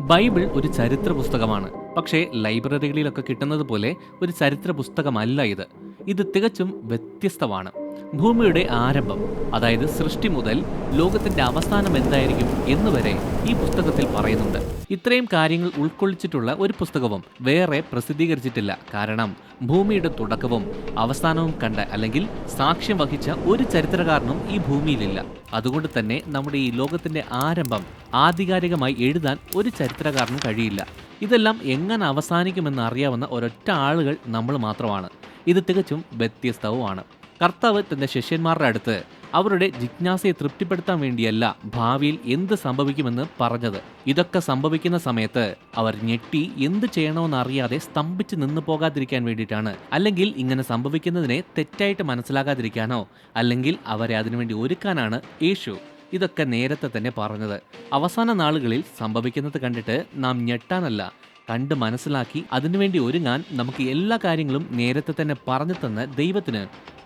Bible ഒരു ചരിത്ര പുസ്തകമാണ്. പക്ഷേ ലൈബ്രറികളിലൊക്കെ കിട്ടുന്നത് പോലെ ഒരു ചരിത്ര പുസ്തകമല്ല ഇത്. ഇത് തികച്ചും വ്യത്യസ്തമാണ്. ഭൂമിയുടെ ആരംഭം, അതായത് സൃഷ്ടി മുതൽ ലോകത്തിന്റെ അവസാനം എന്തായിരിക്കും എന്നുവരെ ഈ പുസ്തകത്തിൽ പറയുന്നുണ്ട്. ഇത്രയും കാര്യങ്ങൾ ഉൾക്കൊള്ളിച്ചിട്ടുള്ള ഒരു പുസ്തകവും വേറെ പ്രസിദ്ധീകരിച്ചിട്ടില്ല. കാരണം ഭൂമിയുടെ തുടക്കവും അവസാനവും കണ്ട അല്ലെങ്കിൽ സാക്ഷ്യം വഹിച്ച ഒരു ചരിത്രകാരനും ഈ ഭൂമിയിലില്ല. അതുകൊണ്ട് തന്നെ നമ്മുടെ ഈ ലോകത്തിന്റെ ആരംഭം ആധികാരികമായി എഴുതാൻ ഒരു ചരിത്രകാരനും കഴിയില്ല. ഇതെല്ലാം എങ്ങനെ അവസാനിക്കുമെന്ന് അറിയാവുന്ന ഒരൊറ്റ ആളുകൾ നമ്മൾ മാത്രമാണ്. ഇത് തികച്ചും വ്യത്യസ്തവുമാണ്. കർത്താവ് തന്റെ ശിഷ്യന്മാരുടെ അടുത്ത് അവരുടെ ജിജ്ഞാസയെ തൃപ്തിപ്പെടുത്താൻ വേണ്ടിയല്ല ഭാവിയിൽ എന്ത് സംഭവിക്കുമെന്ന് പറഞ്ഞത്. ഇതൊക്കെ സംഭവിക്കുന്ന സമയത്ത് അവർ ഞെട്ടി എന്ത് ചെയ്യണമെന്ന് അറിയാതെ സ്തംഭിച്ച് നിന്നു പോകാതിരിക്കാൻ വേണ്ടിയിട്ടാണ്. അല്ലെങ്കിൽ ഇങ്ങനെ സംഭവിക്കുന്നതിനെ തെറ്റായിട്ട് മനസ്സിലാകാതിരിക്കാനോ അല്ലെങ്കിൽ അവരെ അതിനുവേണ്ടി ഒരുക്കാനാണ് യേശു ഇതൊക്കെ നേരത്തെ തന്നെ പറഞ്ഞത്. അവസാന നാളുകളിൽ സംഭവിക്കുന്നത് കണ്ടിട്ട് നാം ഞെട്ടാനല്ല, കണ്ട് മനസ്സിലാക്കി അതിനുവേണ്ടി ഒരുങ്ങാൻ നമുക്ക് എല്ലാ കാര്യങ്ങളും നേരത്തെ തന്നെ പറഞ്ഞു തന്ന ദൈവത്തിന്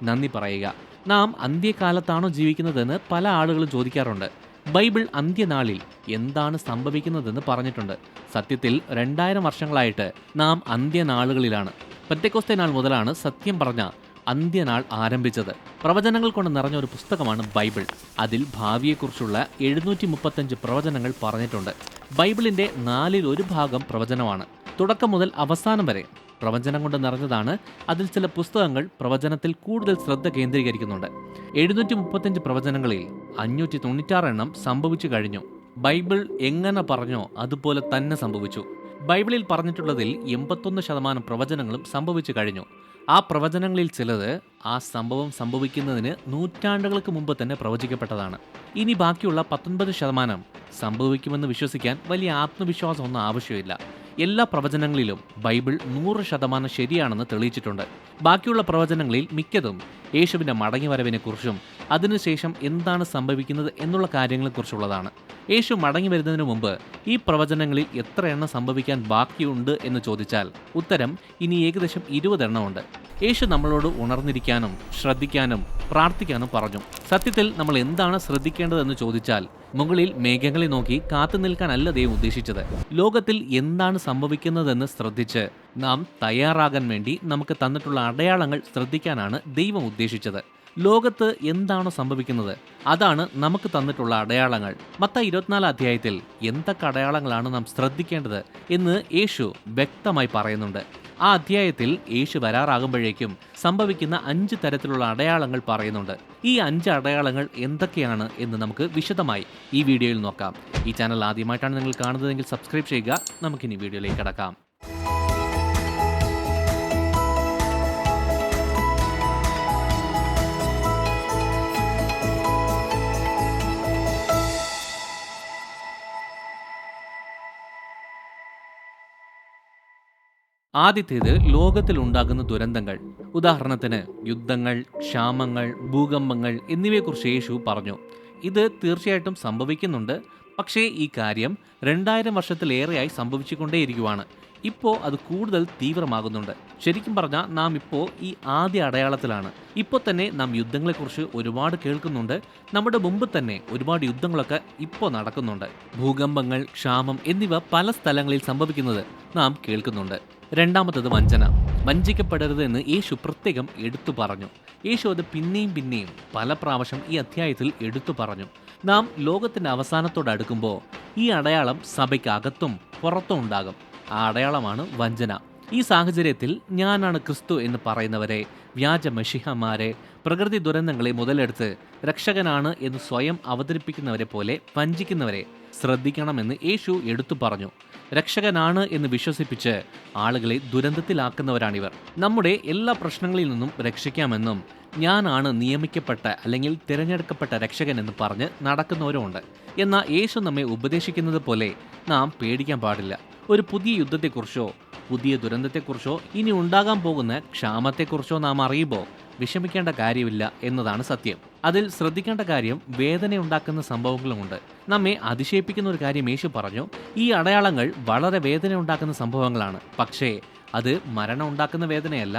നന്ദി പറയുക. നാം അന്ത്യകാലത്താണോ ജീവിക്കുന്നതെന്ന് പല ആളുകളും ചോദിക്കാറുണ്ട്. ബൈബിൾ അന്ത്യനാളിൽ എന്താണ് സംഭവിക്കുന്നതെന്ന് പറഞ്ഞിട്ടുണ്ട്. സത്യത്തിൽ 2000 വർഷങ്ങളായിട്ട് നാം അന്ത്യനാളുകളിലാണ്. പെന്തക്കോസ്തേ നാൾ മുതലാണ് സത്യം പറഞ്ഞ അന്ത്യനാൾ ആരംഭിച്ചത്. പ്രവചനങ്ങൾ കൊണ്ട് നിറഞ്ഞ ഒരു പുസ്തകമാണ് ബൈബിൾ. അതിൽ ഭാവിയെക്കുറിച്ചുള്ള 735 പ്രവചനങ്ങൾ പറഞ്ഞിട്ടുണ്ട്. ബൈബിളിന്റെ 1/4 ഭാഗം പ്രവചനമാണ്. തുടക്കം മുതൽ അവസാനം വരെ പ്രവചനം കൊണ്ട് നിറഞ്ഞതാണ്. അതിൽ ചില പുസ്തകങ്ങൾ പ്രവചനത്തിൽ കൂടുതൽ ശ്രദ്ധ കേന്ദ്രീകരിക്കുന്നുണ്ട്. 735 പ്രവചനങ്ങളിൽ 596 എണ്ണം സംഭവിച്ചു കഴിഞ്ഞു. ബൈബിൾ എങ്ങനെ പറഞ്ഞോ അതുപോലെ തന്നെ സംഭവിച്ചു. ബൈബിളിൽ പറഞ്ഞിട്ടുള്ളതിൽ 81% പ്രവചനങ്ങളും സംഭവിച്ചു കഴിഞ്ഞു. ആ പ്രവചനങ്ങളിൽ ചിലത് ആ സംഭവം സംഭവിക്കുന്നതിന് നൂറ്റാണ്ടുകൾക്ക് മുമ്പ് തന്നെ പ്രവചിക്കപ്പെട്ടതാണ്. ഇനി ബാക്കിയുള്ള 19% സംഭവിക്കുമെന്ന് വിശ്വസിക്കാൻ വലിയ ആത്മവിശ്വാസമൊന്നും ആവശ്യമില്ല. എല്ലാ പ്രവചനങ്ങളിലും ബൈബിൾ 100% ശരിയാണെന്ന് തെളിയിച്ചിട്ടുണ്ട്. ബാക്കിയുള്ള പ്രവചനങ്ങളിൽ മിക്കതും യേശുവിൻ്റെ മടങ്ങിവരവിനെക്കുറിച്ചും അതിനുശേഷം എന്താണ് സംഭവിക്കുന്നത് എന്നുള്ള കാര്യങ്ങളെക്കുറിച്ചുള്ളതാണ്. യേശു മടങ്ങി വരുന്നതിന് മുമ്പ് ഈ പ്രവചനങ്ങളിൽ എത്ര എണ്ണം സംഭവിക്കാൻ ബാക്കിയുണ്ട് എന്ന് ചോദിച്ചാൽ ഉത്തരം ഇനി ഏകദേശം 20 എണ്ണമുണ്ട്. യേശു നമ്മളോട് ഉണർന്നിരിക്കാനും ശ്രദ്ധിക്കാനും പ്രാർത്ഥിക്കാനും പറഞ്ഞു. സത്യത്തിൽ നമ്മൾ എന്താണ് ശ്രദ്ധിക്കേണ്ടതെന്ന് ചോദിച്ചാൽ മുകളിൽ മേഘങ്ങളെ നോക്കി കാത്തു നിൽക്കാനല്ല ദൈവം ഉദ്ദേശിച്ചത്. ലോകത്തിൽ എന്താണ് സംഭവിക്കുന്നതെന്ന് ശ്രദ്ധിച്ച് നാം തയ്യാറാകാൻ വേണ്ടി നമുക്ക് തന്നിട്ടുള്ള അടയാളങ്ങൾ ശ്രദ്ധിക്കാനാണ് ദൈവം ഉദ്ദേശിച്ചത്. ലോകത്ത് എന്താണോ സംഭവിക്കുന്നത് അതാണ് നമുക്ക് തന്നിട്ടുള്ള അടയാളങ്ങൾ. മത്തായി 24 അധ്യായത്തിൽ എന്തൊക്കെ അടയാളങ്ങളാണ് നാം ശ്രദ്ധിക്കേണ്ടത് എന്ന് യേശു വ്യക്തമായി പറയുന്നുണ്ട്. ആ അധ്യായത്തിൽ യേശു വരാറാകുമ്പോഴേക്കും സംഭവിക്കുന്ന 5 തരത്തിലുള്ള അടയാളങ്ങൾ പറയുന്നുണ്ട്. ഈ 5 അടയാളങ്ങൾ എന്തൊക്കെയാണ് എന്ന് നമുക്ക് വിശദമായി ഈ വീഡിയോയിൽ നോക്കാം. ഈ ചാനൽ ആദ്യമായിട്ടാണ് നിങ്ങൾ കാണുന്നതെങ്കിൽ സബ്സ്ക്രൈബ് ചെയ്യുക. നമുക്കിനി വീഡിയോയിലേക്ക് കടക്കാം. ആദ്യത്തേത് ലോകത്തിൽ ഉണ്ടാകുന്ന ദുരന്തങ്ങൾ. ഉദാഹരണത്തിന് യുദ്ധങ്ങൾ, ക്ഷാമങ്ങൾ, ഭൂകമ്പങ്ങൾ എന്നിവയെക്കുറിച്ച് യേശു പറഞ്ഞു. ഇത് തീർച്ചയായിട്ടും സംഭവിക്കുന്നുണ്ട്. പക്ഷേ ഈ കാര്യം 2000 വർഷത്തിലേറെയായി സംഭവിച്ചുകൊണ്ടേയിരിക്കുവാണ്. ഇപ്പോൾ അത് കൂടുതൽ തീവ്രമാകുന്നുണ്ട്. ശരിക്കും പറഞ്ഞാൽ നാം ഇപ്പോൾ ഈ ആദ്യ അടയാളത്തിലാണ്. ഇപ്പോൾ തന്നെ നാം യുദ്ധങ്ങളെക്കുറിച്ച് ഒരുപാട് കേൾക്കുന്നുണ്ട്. നമ്മുടെ മുമ്പ് തന്നെ ഒരുപാട് യുദ്ധങ്ങളൊക്കെ ഇപ്പോൾ നടക്കുന്നുണ്ട്. ഭൂകമ്പങ്ങൾ, ക്ഷാമം എന്നിവ പല സ്ഥലങ്ങളിൽ സംഭവിക്കുന്നത് നാം കേൾക്കുന്നുണ്ട്. രണ്ടാമത്തത് വഞ്ചന. വഞ്ചിക്കപ്പെടരുത് എന്ന് യേശു പ്രത്യേകം എടുത്തു പറഞ്ഞു. യേശു അത് പിന്നെയും പല പ്രാവശ്യം ഈ അധ്യായത്തിൽ എടുത്തു പറഞ്ഞു. നാം ലോകത്തിന്റെ അവസാനത്തോടടുക്കുമ്പോൾ ഈ അടയാളം സഭയ്ക്ക് അകത്തും പുറത്തും ഉണ്ടാകും. ആ അടയാളമാണ് വഞ്ചന. ഈ സാഹചര്യത്തിൽ ഞാനാണ് ക്രിസ്തു എന്ന് പറയുന്നവരെ, വ്യാജ മെഷിഹമാരെ, പ്രകൃതി ദുരന്തങ്ങളെ മുതലെടുത്ത് രക്ഷകനാണ് എന്ന് സ്വയം അവതരിപ്പിക്കുന്നവരെ പോലെ വഞ്ചിക്കുന്നവരെ ശ്രദ്ധിക്കണമെന്ന് യേശു എടുത്തു പറഞ്ഞു. രക്ഷകനാണ് എന്ന് വിശ്വസിപ്പിച്ച് ആളുകളെ ദുരന്തത്തിലാക്കുന്നവരാണിവർ. നമ്മുടെ എല്ലാ പ്രശ്നങ്ങളിൽ നിന്നും രക്ഷിക്കാമെന്നും ഞാനാണ് നിയമിക്കപ്പെട്ട അല്ലെങ്കിൽ തിരഞ്ഞെടുക്കപ്പെട്ട രക്ഷകൻ എന്ന് പറഞ്ഞ് നടക്കുന്നവരുമുണ്ട്. എന്നാൽ യേശു നമ്മെ ഉപദേശിക്കുന്നത് പോലെ നാം പേടിക്കാൻ പാടില്ല. ഒരു പുതിയ യുദ്ധത്തെക്കുറിച്ചോ പുതിയ ദുരന്തത്തെക്കുറിച്ചോ ഇനി ഉണ്ടാകാൻ പോകുന്ന ക്ഷാമത്തെക്കുറിച്ചോ നാം അറിയുമ്പോൾ വിഷമിക്കേണ്ട കാര്യമില്ല എന്നതാണ് സത്യം. അതിൽ ശ്രദ്ധിക്കേണ്ട കാര്യം വേദനയുണ്ടാക്കുന്ന സംഭവങ്ങളുമുണ്ട്. നമ്മെ അതിശയിപ്പിക്കുന്ന ഒരു കാര്യം യേശു പറഞ്ഞു. ഈ അടയാളങ്ങൾ വളരെ വേദന ഉണ്ടാക്കുന്ന സംഭവങ്ങളാണ്. പക്ഷേ അത് മരണം ഉണ്ടാക്കുന്ന വേദനയല്ല,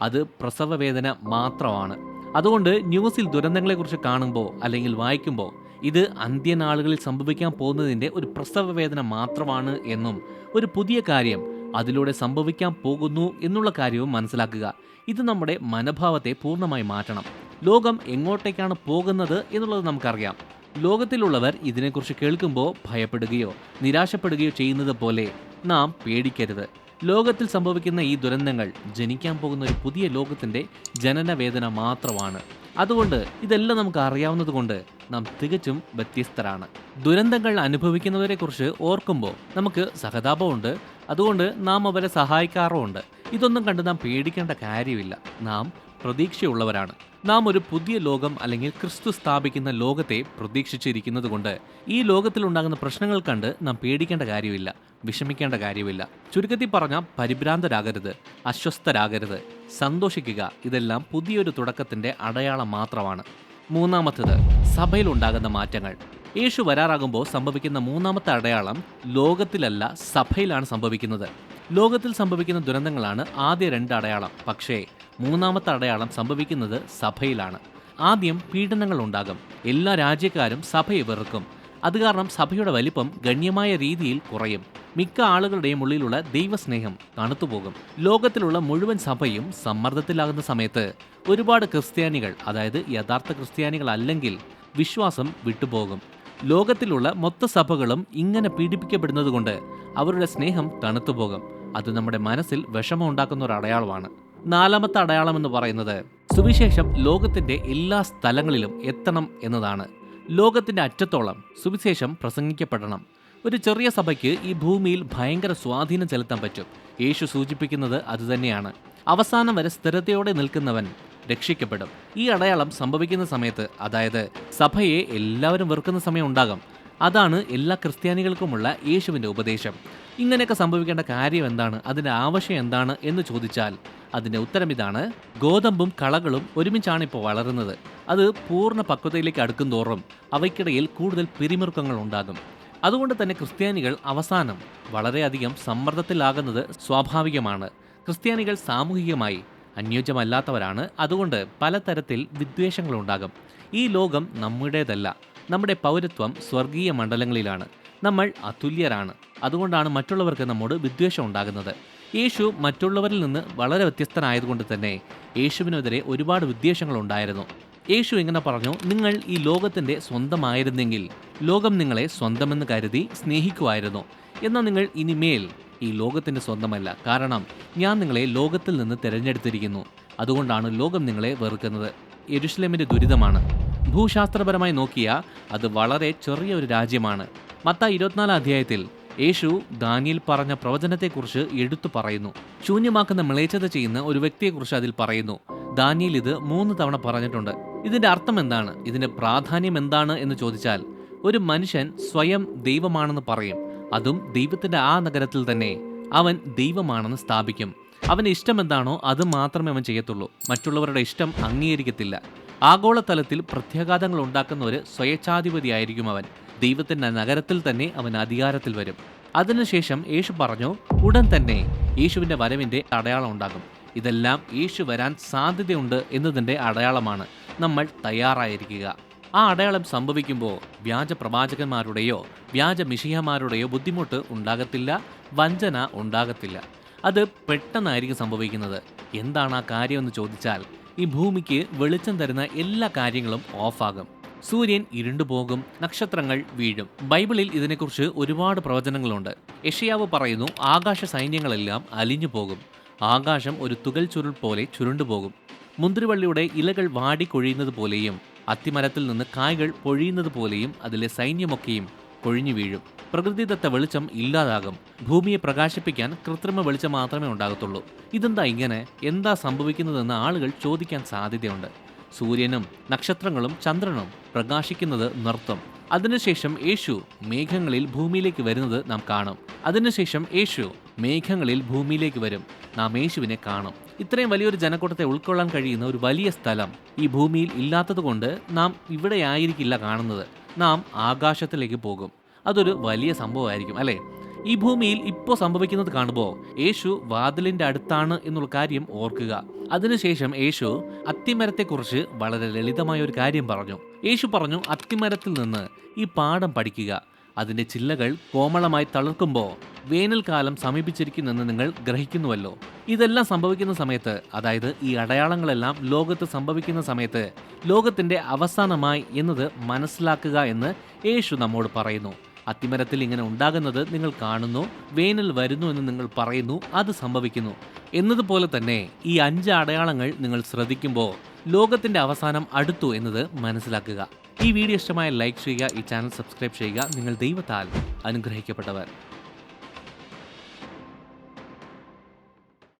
അത് പ്രസവ വേദന മാത്രമാണ്. അതുകൊണ്ട് ന്യൂസിൽ ദുരന്തങ്ങളെക്കുറിച്ച് കാണുമ്പോൾ അല്ലെങ്കിൽ വായിക്കുമ്പോൾ ഇത് അന്ത്യനാളുകളിൽ സംഭവിക്കാൻ പോകുന്നതിൻ്റെ ഒരു പ്രസവ വേദന മാത്രമാണ് എന്നും ഒരു പുതിയ കാര്യം അതിലൂടെ സംഭവിക്കാൻ പോകുന്നു എന്നുള്ള കാര്യവും മനസ്സിലാക്കുക. ഇത് നമ്മുടെ മനോഭാവത്തെ പൂർണ്ണമായി മാറ്റണം. ലോകം എങ്ങോട്ടേക്കാണ് പോകുന്നത് എന്നുള്ളത് നമുക്കറിയാം. ലോകത്തിലുള്ളവർ ഇതിനെക്കുറിച്ച് കേൾക്കുമ്പോൾ ഭയപ്പെടുകയോ നിരാശപ്പെടുകയോ ചെയ്യുന്നത് പോലെ നാം പേടിക്കരുത്. ലോകത്തിൽ സംഭവിക്കുന്ന ഈ ദുരന്തങ്ങൾ ജനിക്കാൻ പോകുന്ന ഒരു പുതിയ ലോകത്തിൻ്റെ ജനനവേദന മാത്രമാണ്. അതുകൊണ്ട് ഇതെല്ലാം നമുക്ക് അറിയാവുന്നതുകൊണ്ട് നാം തികച്ചും വ്യത്യസ്തരാണ്. ദുരന്തങ്ങൾ അനുഭവിക്കുന്നവരെക്കുറിച്ച് ഓർക്കുമ്പോൾ നമുക്ക് സഹതാപമുണ്ട്. അതുകൊണ്ട് നാം അവരെ സഹായിക്കാറുമുണ്ട്. ഇതൊന്നും കണ്ട് നാം പേടിക്കേണ്ട കാര്യമില്ല. നാം പ്രതീക്ഷയുള്ളവരാണ്. നാം ഒരു പുതിയ ലോകം അല്ലെങ്കിൽ ക്രിസ്തു സ്ഥാപിക്കുന്ന ലോകത്തെ പ്രതീക്ഷിച്ചിരിക്കുന്നത് കൊണ്ട് ഈ ലോകത്തിലുണ്ടാകുന്ന പ്രശ്നങ്ങൾ കണ്ട് നാം പേടിക്കേണ്ട കാര്യമില്ല, വിഷമിക്കേണ്ട കാര്യമില്ല. ചുരുക്കത്തിൽ പറഞ്ഞാൽ പരിഭ്രാന്തരാകരുത്, അസ്വസ്ഥരാകരുത്, സന്തോഷിക്കുക. ഇതെല്ലാം പുതിയൊരു തുടക്കത്തിൻ്റെ അടയാളം മാത്രമാണ്. മൂന്നാമത്തേത്, സഭയിലുണ്ടാകുന്ന മാറ്റങ്ങൾ. യേശു വരാറാകുമ്പോൾ സംഭവിക്കുന്ന മൂന്നാമത്തെ അടയാളം ലോകത്തിലല്ല, സഭയിലാണ് സംഭവിക്കുന്നത്. ലോകത്തിൽ സംഭവിക്കുന്ന ദുരന്തങ്ങളാണ് ആദ്യ 2 അടയാളം. പക്ഷേ മൂന്നാമത്തെ അടയാളം സംഭവിക്കുന്നത് സഭയിലാണ്. ആദ്യം പീഡനങ്ങൾ ഉണ്ടാകും. എല്ലാ രാജ്യക്കാരും സഭയെ വെറുക്കും. അത് കാരണം സഭയുടെ വലിപ്പം ഗണ്യമായ രീതിയിൽ കുറയും. മിക്ക ആളുകളുടെയും ഉള്ളിലുള്ള ദൈവസ്നേഹം തണുത്തുപോകും. ലോകത്തിലുള്ള മുഴുവൻ സഭയും സമ്മർദ്ദത്തിലാകുന്ന സമയത്ത് ഒരുപാട് ക്രിസ്ത്യാനികൾ, അതായത് യഥാർത്ഥ ക്രിസ്ത്യാനികൾ അല്ലെങ്കിൽ വിശ്വാസം വിട്ടുപോകും. ലോകത്തിലുള്ള മൊത്ത സഭകളും ഇങ്ങനെ പീഡിപ്പിക്കപ്പെടുന്നത് കൊണ്ട് അവരുടെ സ്നേഹം തണുത്തുപോകും. അത് നമ്മുടെ മനസ്സിൽ വിഷമം ഉണ്ടാക്കുന്ന ഒരു അടയാളമാണ്. നാലാമത്തെ അടയാളം എന്ന് പറയുന്നത് സുവിശേഷം ലോകത്തിന്റെ എല്ലാ സ്ഥലങ്ങളിലും എത്തണം എന്നതാണ്. ലോകത്തിന്റെ അറ്റത്തോളം സുവിശേഷം പ്രസംഗിക്കപ്പെടണം. ഒരു ചെറിയ സഭയ്ക്ക് ഈ ഭൂമിയിൽ ഭയങ്കര സ്വാധീനം ചെലുത്താൻ പറ്റും. യേശു സൂചിപ്പിക്കുന്നത് അതുതന്നെയാണ്. അവസാനം വരെ സ്ഥിരതയോടെ നിൽക്കുന്നവൻ രക്ഷിക്കപ്പെടും. ഈ അടയാളം സംഭവിക്കുന്ന സമയത്ത്, അതായത് സഭയെ എല്ലാവരും വെറുക്കുന്ന സമയം ഉണ്ടാകും. അതാണ് എല്ലാ ക്രിസ്ത്യാനികൾക്കുമുള്ള യേശുവിൻ്റെ ഉപദേശം. ഇങ്ങനെയൊക്കെ സംഭവിക്കേണ്ട കാര്യം എന്താണ്, അതിൻ്റെ ആവശ്യം എന്താണ് എന്ന് ചോദിച്ചാൽ അതിൻ്റെ ഉത്തരം ഇതാണ്: ഗോതമ്പും കളകളും ഒരുമിച്ചാണ് ഇപ്പോൾ വളരുന്നത്. അത് പൂർണ്ണ പക്വതയിലേക്ക് അടുക്കും തോറും അവയ്ക്കിടയിൽ കൂടുതൽ പിരിമുറുക്കങ്ങൾ ഉണ്ടാകും. അതുകൊണ്ട് തന്നെ ക്രിസ്ത്യാനികൾ അവസാനം വളരെയധികം സമ്മർദ്ദത്തിലാകുന്നത് സ്വാഭാവികമാണ്. ക്രിസ്ത്യാനികൾ സാമൂഹികമായി അനുയോജ്യമല്ലാത്തവരാണ്. അതുകൊണ്ട് പലതരത്തിൽ വിദ്വേഷങ്ങളുണ്ടാകും. ഈ ലോകം നമ്മുടേതല്ല. നമ്മുടെ പൗരത്വം സ്വർഗീയ മണ്ഡലങ്ങളിലാണ്. നമ്മൾ അതുല്യരാണ്. അതുകൊണ്ടാണ് മറ്റുള്ളവർക്ക് നമ്മോട് വിദ്വേഷം ഉണ്ടാകുന്നത്. യേശു മറ്റുള്ളവരിൽ നിന്ന് വളരെ വ്യത്യസ്തനായതുകൊണ്ട് തന്നെ യേശുവിനെതിരെ ഒരുപാട് വിദ്വേഷങ്ങളുണ്ടായിരുന്നു. യേശു ഇങ്ങനെ പറഞ്ഞു: നിങ്ങൾ ഈ ലോകത്തിൻ്റെ സ്വന്തമായിരുന്നെങ്കിൽ ലോകം നിങ്ങളെ സ്വന്തമെന്ന് കരുതി സ്നേഹിക്കുമായിരുന്നു. എന്നാൽ നിങ്ങൾ ഇനിമേൽ ഈ ലോകത്തിൻ്റെ സ്വന്തമല്ല. കാരണം ഞാൻ നിങ്ങളെ ലോകത്തിൽ നിന്ന് തിരഞ്ഞെടുത്തിരിക്കുന്നു. അതുകൊണ്ടാണ് ലോകം നിങ്ങളെ വെറുക്കുന്നത്. യെരുശലേമിൻ്റെ ദുരിതമാണ്. ഭൂശാസ്ത്രപരമായി നോക്കിയാൽ അത് വളരെ ചെറിയ ഒരു രാജ്യമാണ്. മത്തായി 24 അധ്യായത്തിൽ യേശു ദാനിയേൽ പറഞ്ഞ പ്രവചനത്തെക്കുറിച്ച് എടുത്തു പറയുന്നു. ശൂന്യമാക്കുന്ന മ്ലേച്ഛത ചെയ്യുന്ന ഒരു വ്യക്തിയെക്കുറിച്ച് അതിൽ പറയുന്നു. ദാനിയേൽ ഇത് 3 തവണ പറഞ്ഞിട്ടുണ്ട്. ഇതിൻ്റെ അർത്ഥം എന്താണ്, ഇതിൻ്റെ പ്രാധാന്യം എന്താണ് എന്ന് ചോദിച്ചാൽ, ഒരു മനുഷ്യൻ സ്വയം ദൈവമാണെന്ന് പറയും. അതും ദൈവത്തിൻ്റെ ആ നഗരത്തിൽ തന്നെ അവൻ ദൈവമാണെന്ന് സ്ഥാപിക്കും. അവൻ്റെ ഇഷ്ടം എന്താണോ അത് മാത്രമേ അവൻ ചെയ്യത്തുള്ളൂ. മറ്റുള്ളവരുടെ ഇഷ്ടം അംഗീകരിക്കത്തില്ല. ആഗോളതലത്തിൽ പ്രത്യാഘാതങ്ങൾ ഉണ്ടാക്കുന്ന ഒരു സ്വയച്ഛാധിപതിയായിരിക്കും അവൻ. ദൈവത്തിൻ്റെ നഗരത്തിൽ തന്നെ അവൻ അധികാരത്തിൽ വരും. അതിനുശേഷം യേശു പറഞ്ഞു, ഉടൻ തന്നെ യേശുവിൻ്റെ വരവിൻ്റെ അടയാളം ഉണ്ടാകും. ഇതെല്ലാം യേശു വരാൻ സാധ്യതയുണ്ട് എന്നതിൻ്റെ അടയാളമാണ്. നമ്മൾ തയ്യാറായിരിക്കുക. ആ അടയാളം സംഭവിക്കുമ്പോൾ വ്യാജ പ്രവാചകന്മാരുടെയോ വ്യാജ മിശിഹമാരുടെയോ ബുദ്ധിമുട്ട് ഉണ്ടാകത്തില്ല, വഞ്ചന ഉണ്ടാകത്തില്ല. അത് പെട്ടെന്നായിരിക്കും സംഭവിക്കുന്നത്. എന്താണ് ആ കാര്യം എന്ന് ചോദിച്ചാൽ, ഈ ഭൂമിക്ക് വെളിച്ചം തരുന്ന എല്ലാ കാര്യങ്ങളും ഓഫാകും. സൂര്യൻ ഇരുണ്ടുപോകും, നക്ഷത്രങ്ങൾ വീഴും. ബൈബിളിൽ ഇതിനെക്കുറിച്ച് ഒരുപാട് പ്രവചനങ്ങളുണ്ട്. യെശയ്യാവ് പറയുന്നു, ആകാശ സൈന്യങ്ങളെല്ലാം അലിഞ്ഞു പോകും. ആകാശം ഒരു തുകൽ ചുരുൾ പോലെ ചുരുണ്ടുപോകും. മുന്തിരിവള്ളിയുടെ ഇലകൾ വാടിക്കൊഴിയുന്നത് പോലെയും അത്തിമരത്തിൽ നിന്ന് കായ്കൾ പൊഴിയുന്നത് പോലെയും അതിലെ സൈന്യമൊക്കെയും കൊഴിഞ്ഞു വീഴും. പ്രകൃതിദത്ത വെളിച്ചം ഇല്ലാതാകും. ഭൂമിയെ പ്രകാശിപ്പിക്കാൻ കൃത്രിമ വെളിച്ചം മാത്രമേ ഉണ്ടാകത്തുള്ളൂ. ഇതെന്താ ഇങ്ങനെ? എന്താ സംഭവിക്കുന്നതെന്ന് ആളുകൾ ചോദിക്കാൻ സാധ്യതയുണ്ട്. സൂര്യനും നക്ഷത്രങ്ങളും ചന്ദ്രനും പ്രകാശിക്കുന്നത് നിർത്തും. അതിനുശേഷം യേശു മേഘങ്ങളിൽ ഭൂമിയിലേക്ക് വരുന്നത് നാം കാണും. അതിനുശേഷം യേശു മേഘങ്ങളിൽ ഭൂമിയിലേക്ക് വരും. നാം യേശുവിനെ കാണും. ഇത്രയും വലിയൊരു ജനക്കൂട്ടത്തെ ഉൾക്കൊള്ളാൻ കഴിയുന്ന ഒരു വലിയ സ്ഥലം ഈ ഭൂമിയിൽ ഇല്ലാത്തതുകൊണ്ട് നാം ഇവിടെ ആയിരിക്കില്ല കാണുന്നത്. നാം ആകാശത്തിലേക്ക് പോകും. അതൊരു വലിയ സംഭവമായിരിക്കും, അല്ലേ? ഈ ഭൂമിയിൽ ഇപ്പോൾ സംഭവിക്കുന്നത് കാണുമ്പോൾ യേശു വാതിലിൻ്റെ അടുത്താണ് എന്നുള്ള കാര്യം ഓർക്കുക. അതിനുശേഷം യേശു അത്തിമരത്തെക്കുറിച്ച് വളരെ ലളിതമായ ഒരു കാര്യം പറഞ്ഞു. യേശു പറഞ്ഞു, അത്തിമരത്തിൽ നിന്ന് ഈ പാഠം പഠിക്കുക. അതിന്റെ ചില്ലകൾ കോമളമായി തളിർക്കുമ്പോൾ വേനൽക്കാലം സമീപിച്ചിരിക്കുന്നെന്ന് നിങ്ങൾ ഗ്രഹിക്കുന്നുവല്ലോ. ഇതെല്ലാം സംഭവിക്കുന്ന സമയത്ത്, അതായത് ഈ അടയാളങ്ങളെല്ലാം ലോകത്ത് സംഭവിക്കുന്ന സമയത്ത് ലോകത്തിന്റെ അവസാനമായി എന്നത് മനസ്സിലാക്കുക എന്ന് യേശു നമ്മോട് പറയുന്നു. അത്തിമരത്തിൽ ഇങ്ങനെ ഉണ്ടാകുന്നത് നിങ്ങൾ കാണുന്നു, വേനൽ വരുന്നു എന്ന് നിങ്ങൾ പറയുന്നു, അത് സംഭവിക്കുന്നു എന്നതുപോലെ തന്നെ ഈ 5 അടയാളങ്ങൾ നിങ്ങൾ ശ്രദ്ധിക്കുമ്പോൾ ലോകത്തിന്റെ അവസാനം അടുത്തു എന്നത് മനസ്സിലാക്കുക. ഈ വീഡിയോ ഇഷ്ടമായ ലൈക്ക് ചെയ്യുക, ഈ ചാനൽ സബ്സ്ക്രൈബ് ചെയ്യുക. നിങ്ങൾ ദൈവത്താൽ അനുഗ്രഹിക്കപ്പെട്ടവർ.